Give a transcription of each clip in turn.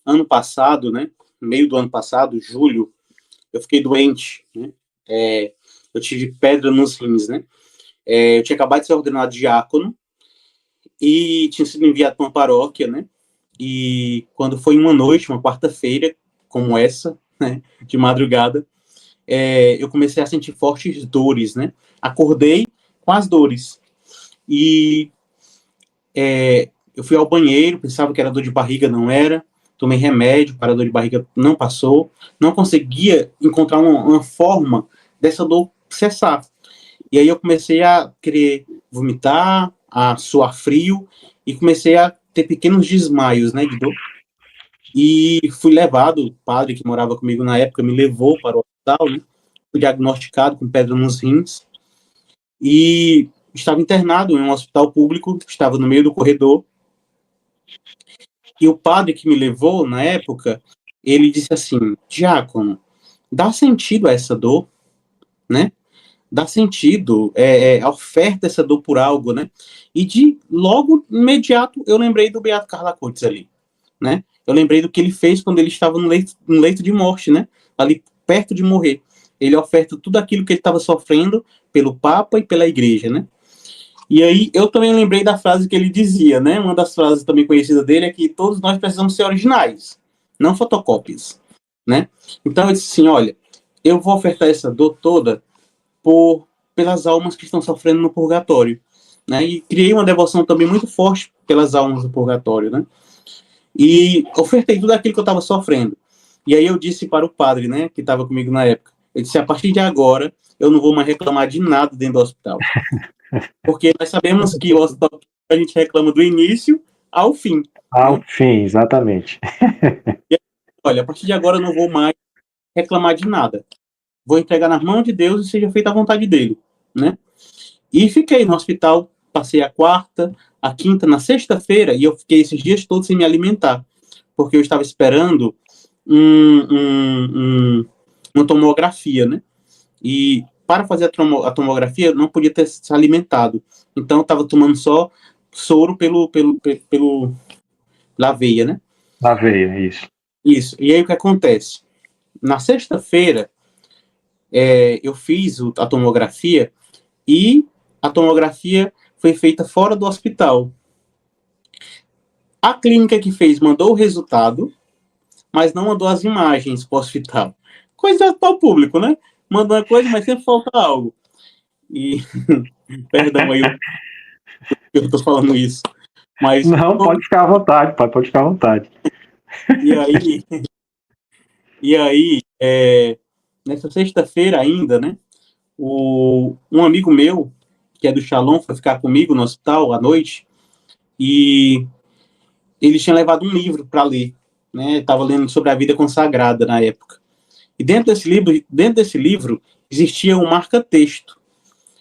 ano passado, né? No meio do ano passado, julho, eu fiquei doente, né? Eu tive pedra nos rins, né? Eu tinha acabado de ser ordenado diácono e tinha sido enviado para uma paróquia, né? E quando foi uma noite, uma quarta-feira, como essa, né? De madrugada, eu comecei a sentir fortes dores, né? Acordei com as dores. E eu fui ao banheiro, pensava que era dor de barriga, não era. Tomei remédio para a dor de barriga, não passou. Não conseguia encontrar uma forma dessa dor cessar. E aí eu comecei a querer vomitar, a suar frio, e comecei a ter pequenos desmaios, né, de dor. E fui levado, o padre que morava comigo na época me levou para o hospital, né? Fui diagnosticado com pedra nos rins e estava internado em um hospital público, estava no meio do corredor. E o padre que me levou na época, ele disse assim: diácono, dá sentido a essa dor, né? Dá sentido a oferta dessa dor por algo, né? E de logo imediato eu lembrei do Beato Carla Coates ali, né? Eu lembrei do que ele fez quando ele estava no leito de morte, né? Ali perto de morrer. Ele oferta tudo aquilo que ele estava sofrendo pelo Papa e pela Igreja, né? E aí eu também lembrei da frase que ele dizia, né? Uma das frases também conhecidas dele é que todos nós precisamos ser originais, não fotocópias, né? Então eu disse assim, olha, eu vou ofertar essa dor toda pelas almas que estão sofrendo no purgatório, né? E criei uma devoção também muito forte pelas almas do purgatório, né? E ofertei tudo aquilo que eu estava sofrendo. E aí eu disse para o padre, né, que estava comigo na época, eu disse, a partir de agora, eu não vou mais reclamar de nada dentro do hospital. Porque nós sabemos que o hospital a gente reclama do início ao fim. Ao fim, exatamente. E, olha, a partir de agora eu não vou mais reclamar de nada. Vou entregar nas mãos de Deus e seja feita a vontade dele, né? E fiquei no hospital, passei a quarta, a quinta, na sexta-feira, e eu fiquei esses dias todos sem me alimentar, porque eu estava esperando uma tomografia, né? E para fazer a tomografia, eu não podia ter se alimentado. Então, eu estava tomando só soro pela veia, né? Na veia, isso. Isso. E aí, o que acontece? Na sexta-feira, eu fiz a tomografia e a tomografia foi feita fora do hospital. A clínica que fez mandou o resultado, mas não mandou as imagens para o hospital. Coisa do hospital público, né? Manda uma coisa, mas sempre falta algo. E, perdão aí, eu estou falando isso. Mas, não, pode ficar à vontade, pode ficar à vontade. E aí, nessa sexta-feira ainda, né? Um amigo meu, que é do Shalom, foi ficar comigo no hospital à noite, e ele tinha levado um livro para ler, né? Estava lendo sobre a vida consagrada na época. E dentro desse livro existia um marca-texto.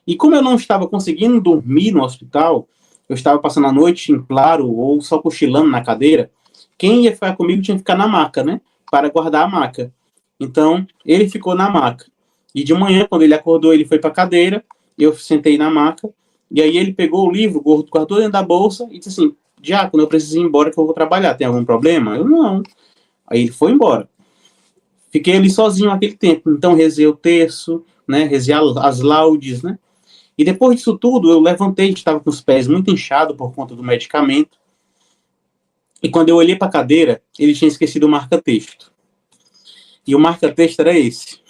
E como eu não estava conseguindo dormir no hospital, eu estava passando a noite em claro ou só cochilando na cadeira, quem ia ficar comigo tinha que ficar na maca, né? Para guardar a maca. Então, ele ficou na maca. E de manhã, quando ele acordou, ele foi para a cadeira, eu sentei na maca, e aí ele pegou o livro, guardou dentro da bolsa e disse assim, Diácono, eu preciso ir embora que eu vou trabalhar, tem algum problema? Eu, não. Aí ele foi embora. Fiquei ali sozinho naquele tempo, então rezei o terço, né? Rezei as laudes, né? E depois disso tudo, eu levantei, estava com os pés muito inchados por conta do medicamento. E quando eu olhei para a cadeira, ele tinha esquecido o marca-texto. E o marca-texto era esse.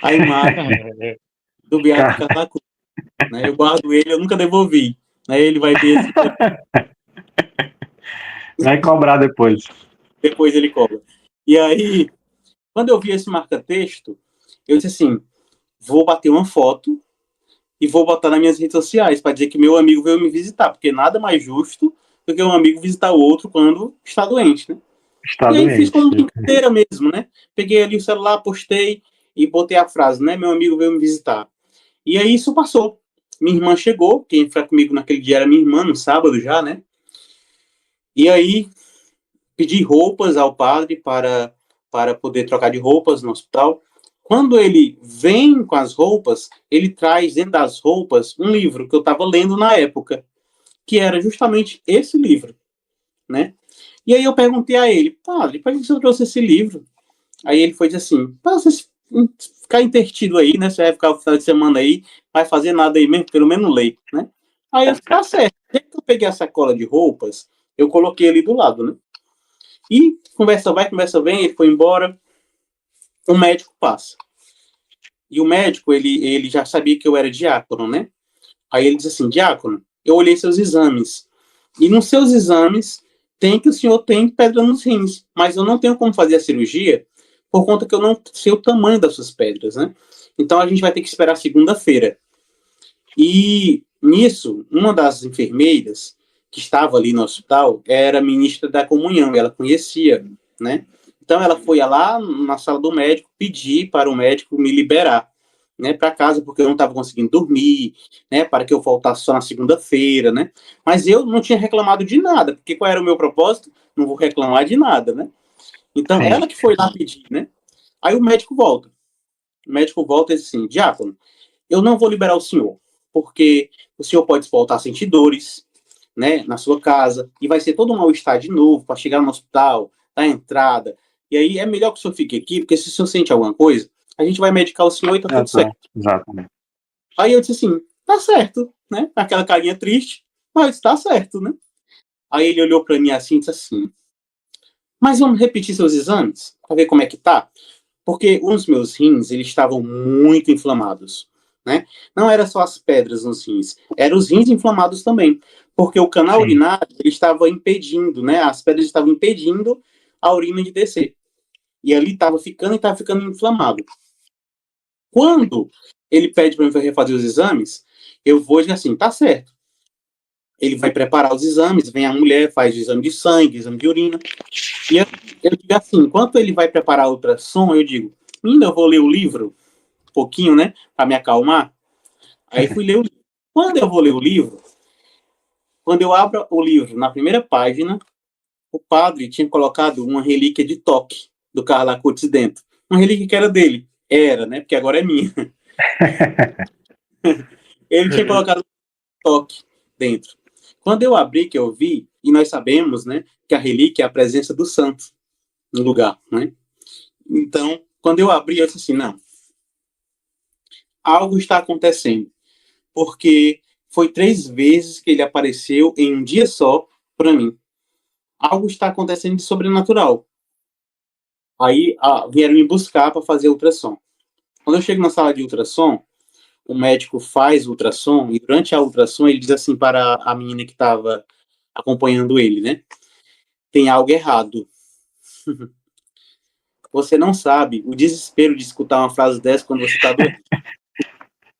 A imagem do Beato Carla Coates, né? Eu guardo ele, eu nunca devolvi. Né? Ele vai ver esse... Vai cobrar depois. Depois ele cobra. E aí, quando eu vi esse marca-texto, eu disse assim, vou bater uma foto e vou botar nas minhas redes sociais para dizer que meu amigo veio me visitar, porque nada mais justo do que um amigo visitar o outro quando está doente, né? Está E aí fiz doente. como brincadeira mesmo, né? Peguei ali o celular, postei e botei a frase, né? Meu amigo veio me visitar. E aí isso passou. Minha irmã chegou, quem foi comigo naquele dia era minha irmã, no sábado já, né? E aí pedi roupas ao padre para poder trocar de roupas no hospital. Quando ele vem com as roupas, ele traz dentro das roupas um livro que eu estava lendo na época, que era justamente esse livro, né? E aí eu perguntei a ele, padre, para que você trouxe esse livro? Aí ele foi dizer assim, para você ficar intertido aí, né? Você vai ficar o final de semana aí, vai fazer nada aí mesmo, pelo menos ler, né? Aí eu disse, tá certo. Desde que eu peguei a sacola de roupas, eu coloquei ali do lado, né? E conversa vai, conversa vem, ele foi embora, o médico passa. E o médico, ele já sabia que eu era diácono, né? Aí ele disse assim, diácono, eu olhei seus exames. E nos seus exames tem que o senhor tem pedra nos rins, mas eu não tenho como fazer a cirurgia por conta que eu não sei o tamanho das suas pedras, né? Então a gente vai ter que esperar segunda-feira. E nisso, uma das enfermeiras que estava ali no hospital era ministra da comunhão, ela conhecia, né? Então ela foi lá na sala do médico pedir para o médico me liberar, né, para casa, porque eu não estava conseguindo dormir, né, para que eu voltasse só na segunda-feira, né? Mas eu não tinha reclamado de nada, porque qual era o meu propósito? Não vou reclamar de nada, né? Então Sim. ela que foi lá pedir, né? Aí o médico volta. O médico volta e diz assim, diácono, eu não vou liberar o senhor, porque o senhor pode voltar a sentir dores, né, na sua casa, e vai ser todo um mal-estar de novo para chegar no hospital, dar entrada. E aí é melhor que o senhor fique aqui, porque se o senhor sente alguma coisa, a gente vai medicar o senhor e tá tudo certo. Exatamente. Aí eu disse assim, tá certo, né? Aquela carinha triste, mas tá certo, né? Aí ele olhou para mim assim e disse assim, mas vamos repetir seus exames para ver como é que tá? Porque os meus rins, eles estavam muito inflamados, né? Não era só as pedras nos rins, eram os rins inflamados também, porque o canal urinário, ele estava impedindo, né? As pedras estavam impedindo a urina de descer. E ali estava ficando inflamado. Quando ele pede para mim refazer os exames, eu vou dizer assim, tá certo. Ele vai preparar os exames, vem a mulher, faz o exame de sangue, exame de urina. E eu digo assim, enquanto ele vai preparar o ultrassom, eu digo, menina, eu vou ler o livro, um pouquinho, né, para me acalmar. Aí fui ler o livro. Quando eu vou ler o livro, quando eu abro o livro, na primeira página, o padre tinha colocado uma relíquia de toque do Carlo Acutis dentro. Uma relíquia que era dele. Era, né, porque agora é minha. Ele tinha colocado toque dentro. Quando eu abri, que eu vi, e nós sabemos, né, que a relíquia é a presença do santo no lugar, né? Então, quando eu abri, eu disse assim, não, algo está acontecendo, porque foi 3 vezes que ele apareceu em um dia só para mim. Algo está acontecendo de sobrenatural. Aí vieram me buscar para fazer ultrassom. Quando eu chego na sala de ultrassom, o médico faz o ultrassom e durante a ultrassom ele diz assim para a menina que estava acompanhando ele, né? Tem algo errado. Você não sabe o desespero de escutar uma frase dessa quando você está doente.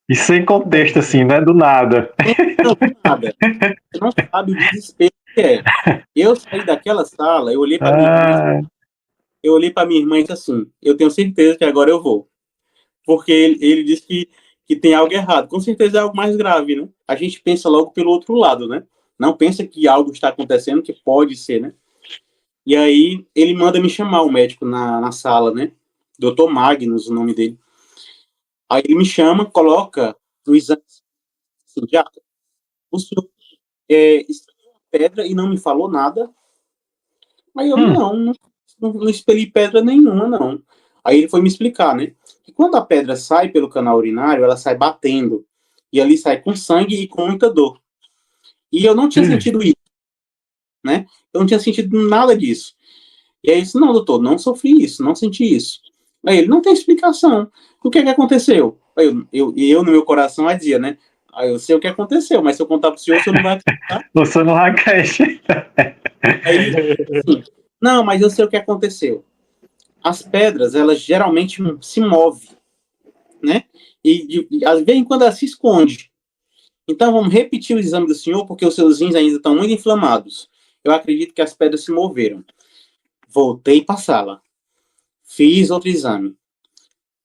E sem contexto, assim, né? Do nada. Não, nada. Você não sabe o desespero que é. Eu saí daquela sala, eu olhei para minha irmã, e disse assim, eu tenho certeza que agora eu vou. Porque ele disse que tem algo errado. Com certeza é algo mais grave, né? A gente pensa logo pelo outro lado, né? Não pensa que algo está acontecendo, que pode ser, né? E aí ele manda me chamar, o médico, na sala, né? Dr. Magnus, o nome dele. Aí ele me chama, coloca no exame assim, já, o senhor estranhou a pedra e não me falou nada? Aí eu, não expeli pedra nenhuma, não. Aí ele foi me explicar, né? Que quando a pedra sai pelo canal urinário, ela sai batendo. E ali sai com sangue e com muita dor. E eu não tinha sentido isso, né? Eu não tinha sentido nada disso. E aí disse, não, doutor, não sofri isso, não senti isso. Aí ele, não tem explicação. O que é que aconteceu? Aí eu no meu coração, aí dizia, né? Aí eu sei o que aconteceu, mas se eu contar pro senhor, o senhor não vai acreditar. Você não acredita. Aí, assim, não, mas eu sei o que aconteceu. As pedras, elas geralmente se movem, né? E às vezes quando ela se esconde. Então vamos repetir o exame do senhor, porque os seus rins ainda estão muito inflamados. Eu acredito que as pedras se moveram. Voltei para a sala. Fiz outro exame.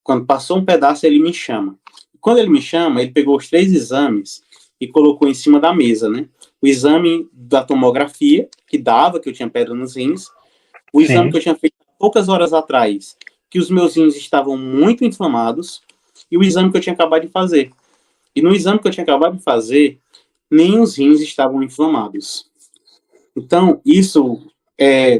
Quando passou um pedaço, ele me chama. Quando ele me chama, ele pegou os 3 exames e colocou em cima da mesa, né? O exame da tomografia, que dava que eu tinha pedra nos rins. O exame que eu tinha feito poucas horas atrás, que os meus rins estavam muito inflamados. E o exame que eu tinha acabado de fazer. E no exame que eu tinha acabado de fazer, nem os rins estavam inflamados. Então, isso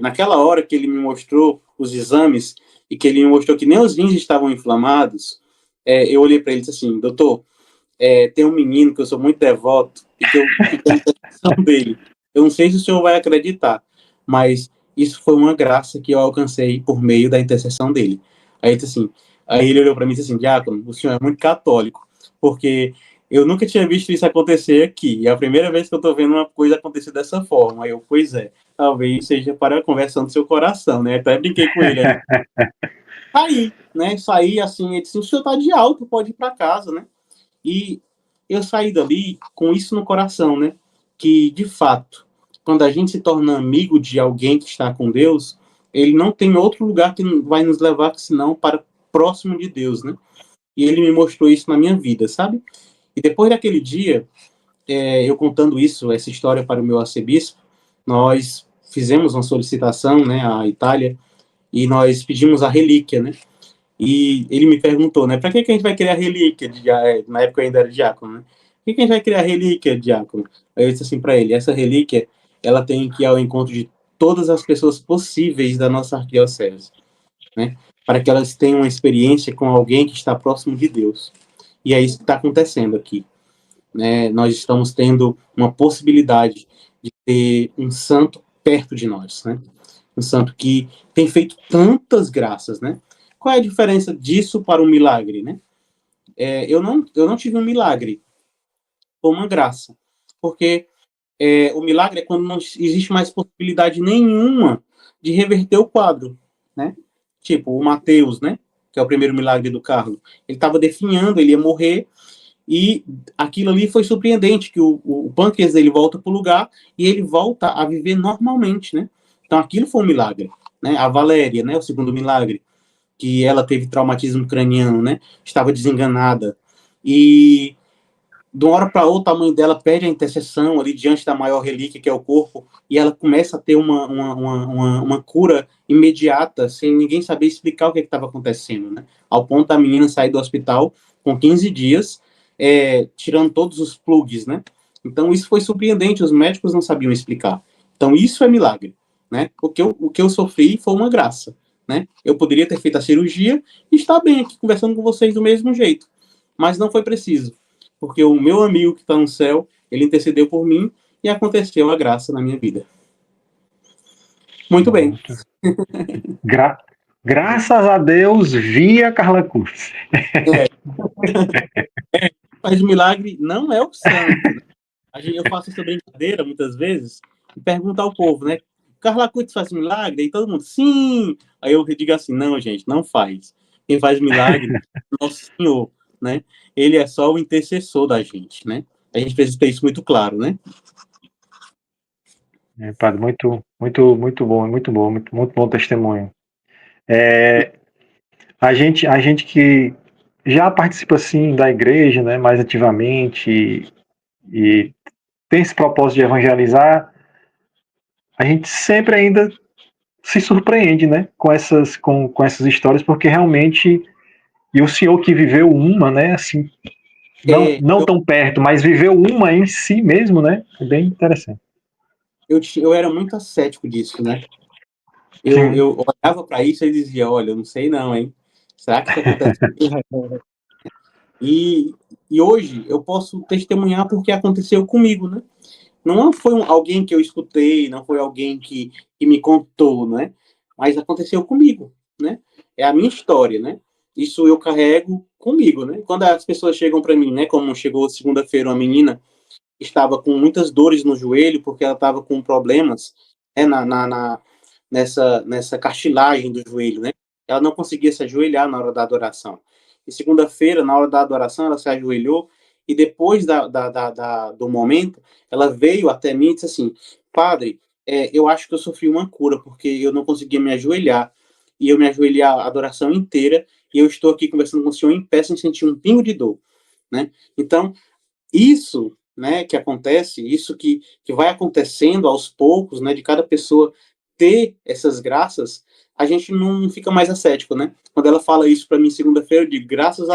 naquela hora que ele me mostrou os exames e que ele me mostrou que nem os rins estavam inflamados, eu olhei para ele e disse assim: doutor, tem um menino que eu sou muito devoto e que eu fiquei na intercessão dele. Eu não sei se o senhor vai acreditar, mas isso foi uma graça que eu alcancei por meio da intercessão dele. Aí ele disse assim, aí ele olhou para mim e disse assim: diácono, o senhor é muito católico, porque eu nunca tinha visto isso acontecer aqui. E é a primeira vez que eu estou vendo uma coisa acontecer dessa forma. Aí eu, pois é, talvez seja para a conversão do seu coração, né? Até brinquei com ele ali. Saí, né? Saí assim, ele disse: o senhor está de alta, pode ir para casa, né? E eu saí dali com isso no coração, né? Que, de fato, quando a gente se torna amigo de alguém que está com Deus, ele não tem outro lugar que vai nos levar senão para próximo de Deus, né? E ele me mostrou isso na minha vida, sabe? E depois daquele dia, eu contando isso, essa história para o meu arcebispo, nós fizemos uma solicitação, né, à Itália, e nós pedimos a relíquia, né? E ele me perguntou, né, para que a gente vai criar relíquia? Na época eu ainda era diácono, né? Por que a gente vai criar relíquia, diácono? Aí eu disse assim para ele: essa relíquia, ela tem que ir ao encontro de todas as pessoas possíveis da nossa arquidiocese, né? Para que elas tenham uma experiência com alguém que está próximo de Deus. E é isso que está acontecendo aqui, né? Nós estamos tendo uma possibilidade de ter um santo perto de nós, né? Um santo que tem feito tantas graças, né? Qual é a diferença disso para um milagre, né? Eu não tive um milagre, foi uma graça. Porque o milagre é quando não existe mais possibilidade nenhuma de reverter o quadro, né? Tipo, o Mateus, né? Que é o primeiro milagre do Carlos. Ele estava definhando, ele ia morrer, e aquilo ali foi surpreendente, que o pâncreas dele volta para o lugar e ele volta a viver normalmente, né? Então aquilo foi um milagre, né? A Valéria, né? O segundo milagre, que ela teve traumatismo craniano, né? Estava desenganada. E de uma hora para outra a mãe dela pede a intercessão ali diante da maior relíquia, que é o corpo, e ela começa a ter uma cura imediata, sem ninguém saber explicar o que estava acontecendo, né? Ao ponto da menina sair do hospital com 15 dias, tirando todos os plugs, né? Então isso foi surpreendente, os médicos não sabiam explicar. Então isso é milagre, né? O que eu sofri foi uma graça, né? Eu poderia ter feito a cirurgia e estar bem aqui conversando com vocês do mesmo jeito, mas não foi preciso, porque o meu amigo que está no céu, ele intercedeu por mim e aconteceu a graça na minha vida. Muito bem. Graças a Deus, via Carla Cruz. Mas o milagre não é o santo, né? Eu faço essa brincadeira muitas vezes e pergunto ao povo, né? Carla Cruz faz milagre? E todo mundo, sim! Aí eu digo assim: não, gente, não faz. Quem faz milagre é o Nosso Senhor, né? Ele é só o intercessor da gente, né? A gente precisa ter isso muito claro, né? Padre, muito bom, muito bom testemunho. A gente que já participa assim da igreja, né, mais ativamente e tem esse propósito de evangelizar, a gente sempre ainda se surpreende, né, com essas histórias, porque realmente, e o senhor que viveu uma, né, assim, não tão perto, mas viveu uma em si mesmo, né, é bem interessante. Eu era muito ascético disso, né? Eu olhava para isso e dizia: olha, eu não sei não, hein? Será que isso acontece? E hoje eu posso testemunhar porque aconteceu comigo, né? Não foi alguém que eu escutei, não foi alguém que me contou, né? Mas aconteceu comigo, né? É a minha história, né? Isso eu carrego comigo, né? Quando as pessoas chegam para mim, né? Como chegou segunda-feira uma menina que estava com muitas dores no joelho porque ela estava com problemas, né, nessa cartilagem do joelho, né? Ela não conseguia se ajoelhar na hora da adoração. E segunda-feira, na hora da adoração, ela se ajoelhou e depois do momento, ela veio até mim e disse assim: padre, eu acho que eu sofri uma cura porque eu não conseguia me ajoelhar e eu me ajoelhei a adoração inteira e eu estou aqui conversando com o senhor em pé sem sentir um pingo de dor, né? Então, isso, né, que acontece, isso que vai acontecendo aos poucos, né, de cada pessoa ter essas graças, a gente não fica mais ascético, né? Quando ela fala isso para mim segunda-feira, eu digo: graças a